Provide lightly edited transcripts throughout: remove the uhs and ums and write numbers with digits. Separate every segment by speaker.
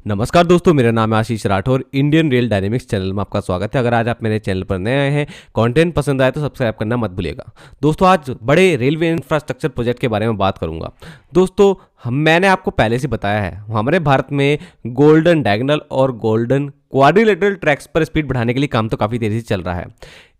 Speaker 1: नमस्कार दोस्तों, मेरा नाम है Ashish Rathore. Indian rail dynamics channel में आपका स्वागत है। अगर आज आप मेरे चैनल पर नए आए हैं, कंटेंट पसंद आए तो सब्सक्राइब करना मत भूलिएगा। दोस्तों, आज बड़े रेलवे इंफ्रास्ट्रक्चर प्रोजेक्ट के बारे में बात करूंगा। दोस्तों, मैंने आपको पहले से बताया है, हमारे भारत में गोल्डन डायगोनल और गोल्डन क्वाड्रिलेटरल ट्रैक्स पर स्पीड बढ़ाने के लिए काम तो काफ़ी तेज़ी से चल रहा है।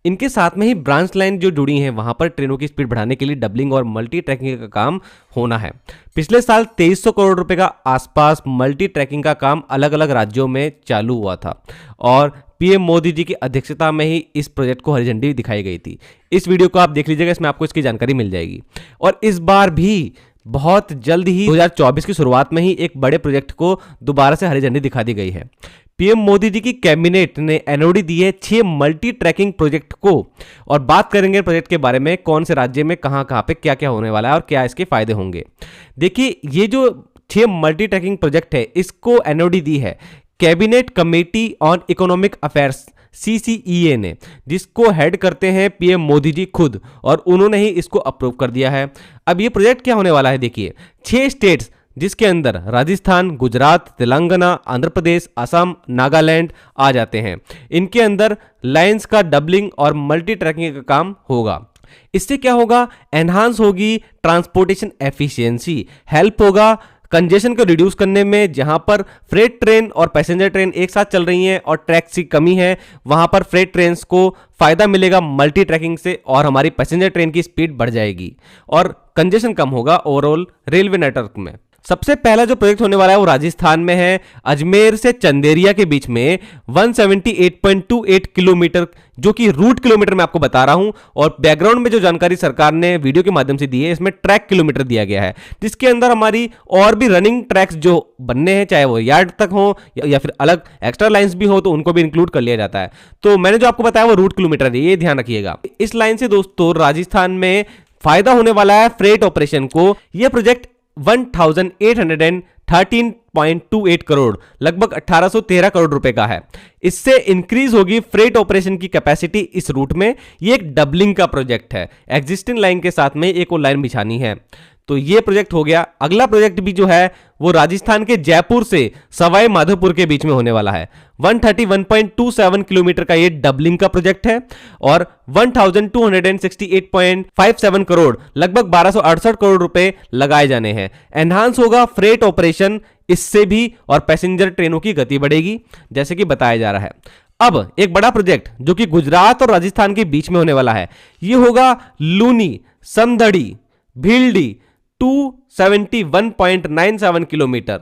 Speaker 1: इनके साथ में ही ब्रांच लाइन जो जुड़ी हैं, वहाँ पर ट्रेनों की स्पीड बढ़ाने के लिए डबलिंग और मल्टी ट्रैकिंग का काम होना है। पिछले साल 2300 करोड़ रुपए का आसपास मल्टी ट्रैकिंग का काम अलग अलग राज्यों में चालू हुआ था और पीएम मोदी जी की अध्यक्षता में ही इस प्रोजेक्ट को हरी झंडी दिखाई गई थी। इस वीडियो को आप देख लीजिएगा, इसमें आपको इसकी जानकारी मिल जाएगी। और इस बार भी बहुत जल्द ही 2024 की शुरुआत में ही एक बड़े प्रोजेक्ट को दोबारा से हरी झंडी दिखा दी गई है। पीएम मोदी जी की कैबिनेट ने एनओडी दी है 6 मल्टी ट्रैकिंग प्रोजेक्ट को। और बात करेंगे प्रोजेक्ट के बारे में, कौन से राज्य में कहां कहां पे क्या क्या होने वाला है और क्या इसके फायदे होंगे। देखिए, ये जो 6 मल्टी ट्रैकिंग प्रोजेक्ट है, इसको एनओडी दी है cabinet committee on economic affairs CCEA ने, जिसको हेड करते हैं पीएम मोदी जी खुद, और उन्होंने ही इसको अप्रूव कर दिया है। अब ये प्रोजेक्ट क्या होने वाला है, देखिए 6 स्टेट्स जिसके अंदर राजस्थान, गुजरात, तेलंगाना, आंध्र प्रदेश, असम, नागालैंड आ जाते हैं। इनके अंदर लाइंस का डबलिंग और मल्टी ट्रैकिंग का काम होगा। इससे क्या होगा, एनहांस होगी ट्रांसपोर्टेशन एफिशिएंसी, हेल्प होगा कंजेशन को रिड्यूस करने में। जहां पर फ्रेट ट्रेन और पैसेंजर ट्रेन एक साथ चल रही हैं और ट्रैक्स की कमी है, वहां पर फ्रेट ट्रेन्स को फायदा मिलेगा मल्टी ट्रैकिंग से और हमारी पैसेंजर ट्रेन की स्पीड बढ़ जाएगी और कंजेशन कम होगा ओवरऑल रेलवे नेटवर्क में। सबसे पहला जो प्रोजेक्ट होने वाला है वो राजस्थान में है। अजमेर से चंदेरिया के बीच में 178.28 किलोमीटर, जो कि रूट किलोमीटर में आपको बता रहा हूं, और बैकग्राउंड में जो जानकारी सरकार ने वीडियो के माध्यम से दी है, इसमें ट्रैक किलोमीटर दिया गया है, जिसके अंदर हमारी और भी रनिंग ट्रैक्स जो बनने हैं, चाहे वो यार्ड तक हो या फिर अलग एक्स्ट्रा लाइंस भी हो, तो उनको भी इंक्लूड कर लिया जाता है। तो मैंने जो आपको बताया वो रूट किलोमीटर है, ये ध्यान रखिएगा। इस लाइन से दोस्तों राजस्थान में फायदा होने वाला है फ्रेट ऑपरेशन को। यह प्रोजेक्ट 1813.28 करोड़, लगभग 1813 करोड़ रुपए का है। इससे इंक्रीज होगी फ्रेट ऑपरेशन की कैपेसिटी इस रूट में। ये एक डबलिंग का प्रोजेक्ट है, एग्जिस्टिंग लाइन के साथ में एक और लाइन बिछानी है। तो ये प्रोजेक्ट हो गया। अगला प्रोजेक्ट भी जो है वो राजस्थान के जयपुर से सवाई माधोपुर के बीच में होने वाला है। 131.27 किलोमीटर का ये डबलिंग का प्रोजेक्ट है और 1268.57 करोड़, लगभग 1268 करोड़ रुपए लगाए जाने हैं। एनहांस होगा फ्रेट ऑपरेशन इससे भी और पैसेंजर ट्रेनों की गति बढ़ेगी, जैसे कि बताया जा रहा है। अब एक बड़ा प्रोजेक्ट जो कि गुजरात और राजस्थान के बीच में होने वाला है, ये होगा लूनी समदड़ी भीलडी 271.97 किलोमीटर,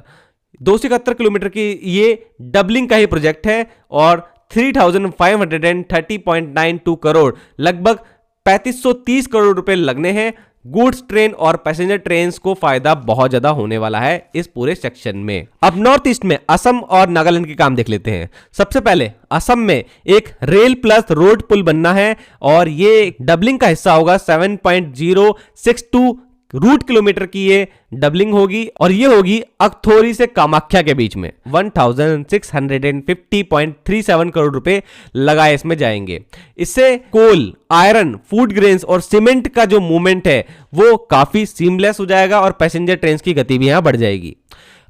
Speaker 1: 271 किलोमीटर की ये डबलिंग का ही प्रोजेक्ट है और 3530.92 करोड़, लगभग 3530 करोड़ रुपए लगने हैं। गुड्स ट्रेन और पैसेंजर ट्रेन्स को फायदा बहुत ज्यादा होने वाला है इस पूरे सेक्शन में। अब नॉर्थ ईस्ट में असम और नागालैंड के काम देख लेते हैं। सबसे पहले असम में एक रेल प्लस रोड पुल बनना है और ये डबलिंग का हिस्सा होगा। 7.062 रूट किलोमीटर की ये डबलिंग होगी और ये होगी अकथोरी से कामाख्या के बीच में। 1650.37 करोड़ रुपए लगाए इसमें जाएंगे। इससे कोल, आयरन, फूड ग्रेन्स और सीमेंट का जो मूवमेंट है वो काफी सीमलेस हो जाएगा और पैसेंजर ट्रेन की गति भी यहां बढ़ जाएगी।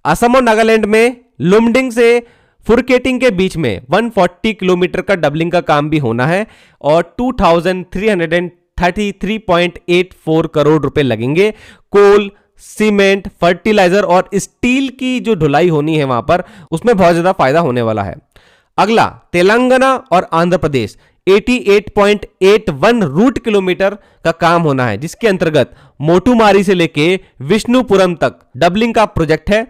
Speaker 1: असम और नागालैंड में लुमडिंग से फुरकेटिंग के बीच में 140 किलोमीटर का डबलिंग का काम भी होना है और 2333.84 करोड़ रुपए लगेंगे। कोल, सीमेंट, फर्टिलाइजर और स्टील की जो ढुलाई होनी है वहां पर, उसमें बहुत ज्यादा फायदा होने वाला है। अगला तेलंगाना और आंध्र प्रदेश 88.81 रूट किलोमीटर का काम होना है, जिसके अंतर्गत मोटुमारी से लेके विष्णुपुरम तक डबलिंग का प्रोजेक्ट है।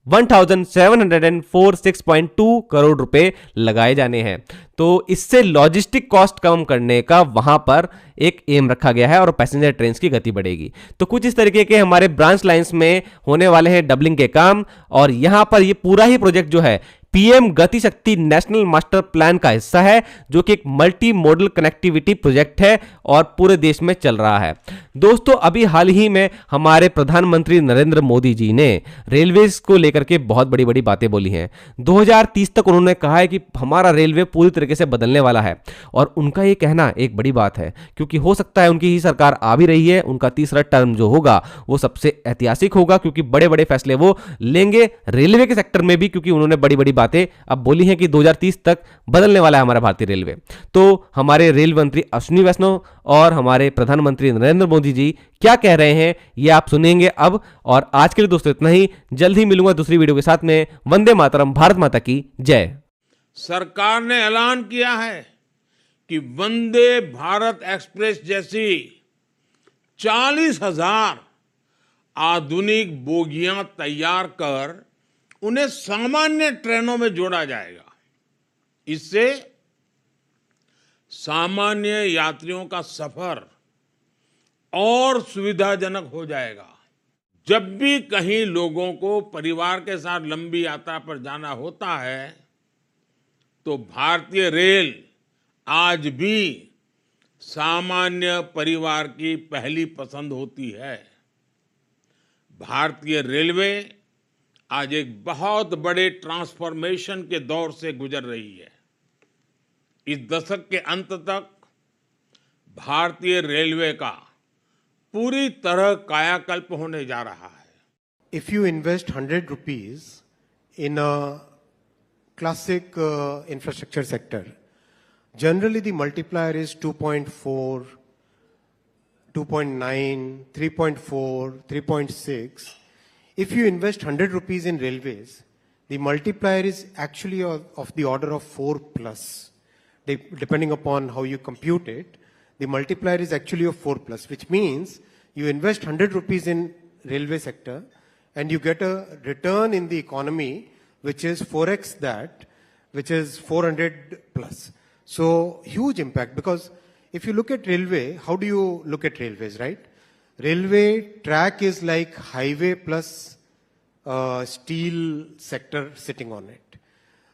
Speaker 1: 1746.2 करोड़ रुपए लगाए जाने हैं। तो इससे लॉजिस्टिक कॉस्ट कम करने का वहां पर एक एम रखा गया है और पैसेंजर ट्रेन की गति बढ़ेगी। तो कुछ इस तरीके के हमारे ब्रांच लाइंस में होने वाले हैं डबलिंग के काम और यहां पर ये पूरा ही प्रोजेक्ट जो है पीएम गति शक्ति नेशनल मास्टर प्लान का हिस्सा है, जो कि एक मल्टी मॉडल कनेक्टिविटी प्रोजेक्ट है और पूरे देश में चल रहा है। दोस्तों, अभी हाल ही में हमारे प्रधानमंत्री नरेंद्र मोदी जी ने रेलवेज को लेकर के बहुत बड़ी बड़ी बातें बोली हैं। 2030 तक उन्होंने कहा है कि हमारा रेलवे पूरी तरीके से बदलने वाला है, और उनका ये कहना एक बड़ी बात है, क्योंकि हो सकता है उनकी ही सरकार आ भी रही है, उनका तीसरा टर्म जो होगा वो सबसे ऐतिहासिक होगा, क्योंकि बड़े बड़े फैसले वो लेंगे रेलवे के सेक्टर में भी, क्योंकि उन्होंने बड़ी बड़ी बातें अब बोली हैं कि 2030 तक बदलने वाला है हमारा भारतीय रेलवे। तो हमारे रेल मंत्री अश्विनी वैष्णव और हमारे प्रधानमंत्री नरेंद्र मोदी जी क्या कह रहे हैं ये आप सुनेंगे अब। और आज के लिए दोस्तों इतना ही, जल्द ही मिलूंगा दूसरी वीडियो के साथ में। वंदे मातरम, भारत माता की जय।
Speaker 2: सरकार ने ऐलान किया है कि वंदे भारत एक्सप्रेस जैसी 40,000 आधुनिक बोगियां तैयार कर उन्हें सामान्य ट्रेनों में जोड़ा जाएगा। इससे सामान्य यात्रियों का सफर और सुविधाजनक हो जाएगा। जब भी कहीं लोगों को परिवार के साथ लंबी यात्रा पर जाना होता है, तो भारतीय रेल आज भी सामान्य परिवार की पहली पसंद होती है। भारतीय रेलवे आज एक बहुत बड़े ट्रांसफॉर्मेशन के दौर से गुजर रही है। इस दशक के अंत तक भारतीय रेलवे का पूरी तरह कायाकल्प होने जा रहा है।
Speaker 3: If you invest 100 rupees in a classic infrastructure sector, generally the multiplier is 2.4, 2.9, 3.4, 3.6. If you invest 100 rupees in railways, the multiplier is actually of the order of 4 plus. Depending upon how you compute it, the multiplier is actually of 4 plus, which means you invest 100 rupees in railway sector and you get a return in the economy which is 4x that, which is 400 plus. So huge impact, because if you look at railway, how do you look at railways, right? Railway track is like highway plus steel sector sitting on it.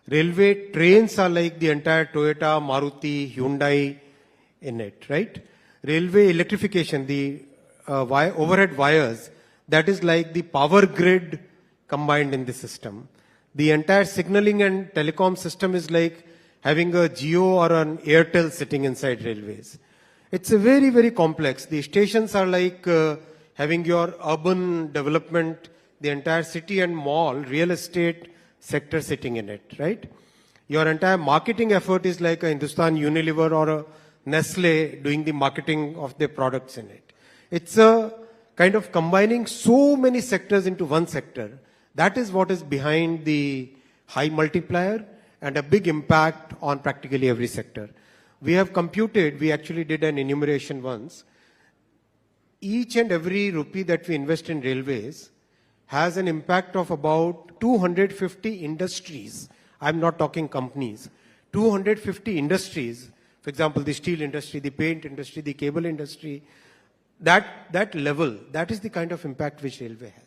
Speaker 3: Railway trains are like the entire Toyota, Maruti, Hyundai in it, right? Railway electrification, the overhead wires, that is like the power grid combined in the system. The entire signaling and telecom system is like having a Jio or an Airtel sitting inside railways. It's a very, very complex. The stations are like having your urban development, the entire city and mall, real estate sector sitting in it, right? Your entire marketing effort is like a Hindustan Unilever or a Nestle doing the marketing of their products in it. It's a kind of combining so many sectors into one sector. That is what is behind the high multiplier and a big impact on practically every sector. We have computed, we actually did an enumeration once. Each and every rupee that we invest in railways has an impact of about 250 industries. I'm not talking companies. 250 industries. For example, the steel industry, the paint industry, the cable industry. That level, that is the kind of impact which railway has.